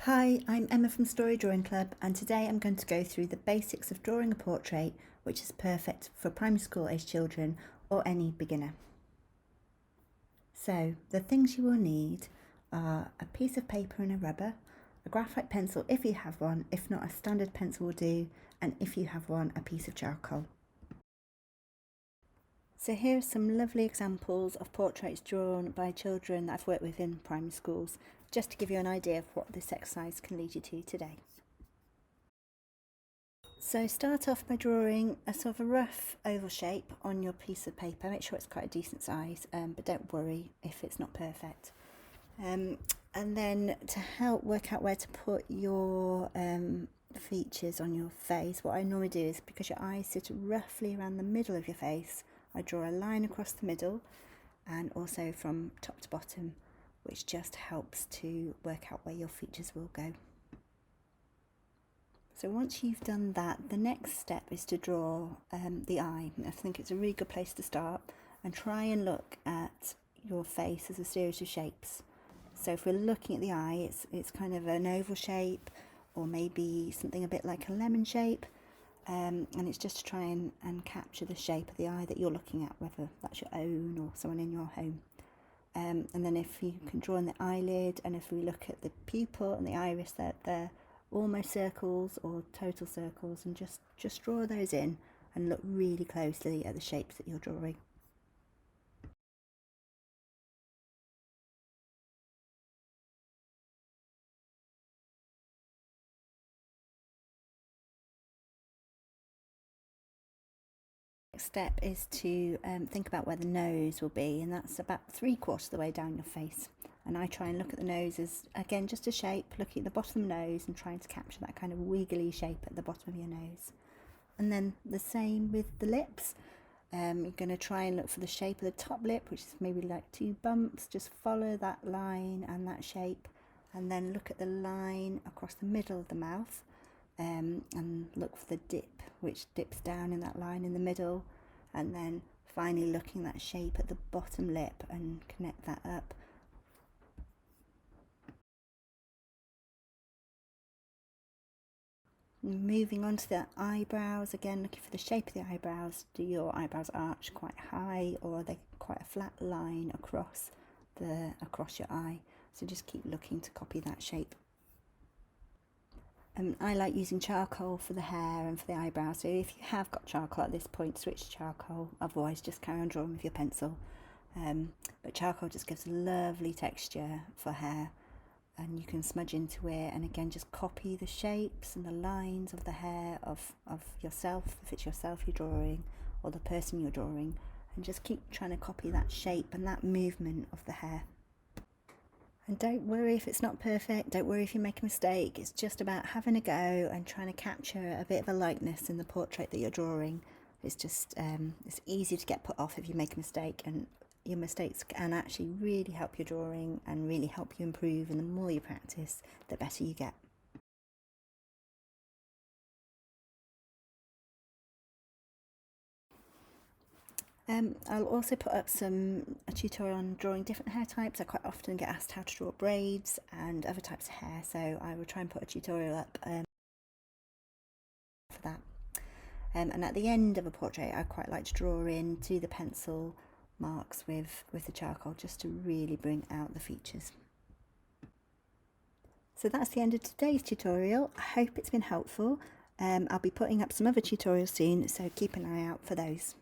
Hi, I'm Emma from Story Drawing Club, and today I'm going to go through the basics of drawing a portrait, which is perfect for primary school age children or any beginner. So the things you will need are a piece of paper and a rubber, a graphite pencil if you have one, if not a standard pencil will do, and if you have one, a piece of charcoal. So here are some lovely examples of portraits drawn by children that I've worked with in primary schools, just to give you an idea of what this exercise can lead you to today. So start off by drawing a sort of a rough oval shape on your piece of paper. Make sure it's quite a decent size, but don't worry if it's not perfect. And then to help work out where to put your features on your face, what I normally do is, because your eyes sit roughly around the middle of your face, I draw a line across the middle and also from top to bottom, which just helps to work out where your features will go. So once you've done that, the next step is to draw the eye. I think it's a really good place to start, and try and look at your face as a series of shapes. So if we're looking at the eye, it's kind of an oval shape, or maybe something a bit like a lemon shape, and it's just to try and capture the shape of the eye that you're looking at, whether that's your own or someone in your home. And then if you can draw in the eyelid, and if we look at the pupil and the iris, they're almost circles or total circles, and just draw those in and look really closely at the shapes that you're drawing. Next step is to think about where the nose will be, and that's about 3/4 of the way down your face. And I try and look at the nose as, again, just a shape, looking at the bottom of the nose and trying to capture that kind of wiggly shape at the bottom of your nose. And then the same with the lips. You're going to try and look for the shape of the top lip, which is maybe like 2 bumps. Just follow that line and that shape, and then look at the line across the middle of the mouth, and look for the dip, which dips down in that line in the middle, and then finally looking at that shape at the bottom lip and connect that up. Moving on to the eyebrows, again looking for the shape of the eyebrows. Do your eyebrows arch quite high, or are they quite a flat line across your eye? So just keep looking to copy that shape. I like using charcoal for the hair and for the eyebrows, so if you have got charcoal at this point, switch to charcoal, otherwise just carry on drawing with your pencil. But charcoal just gives a lovely texture for hair, and you can smudge into it, and again just copy the shapes and the lines of the hair of yourself, if it's yourself you're drawing or the person you're drawing, and just keep trying to copy that shape and that movement of the hair. And don't worry if it's not perfect, don't worry if you make a mistake. It's just about having a go and trying to capture a bit of a likeness in the portrait that you're drawing. It's just it's easy to get put off if you make a mistake, and your mistakes can actually really help your drawing and really help you improve, and the more you practice, the better you get. I'll also put up a tutorial on drawing different hair types. I quite often get asked how to draw braids and other types of hair, so I will try and put a tutorial up for that. And at the end of a portrait, I quite like to draw into the pencil marks with the charcoal, just to really bring out the features. So that's the end of today's tutorial. I hope it's been helpful. I'll be putting up some other tutorials soon, so keep an eye out for those.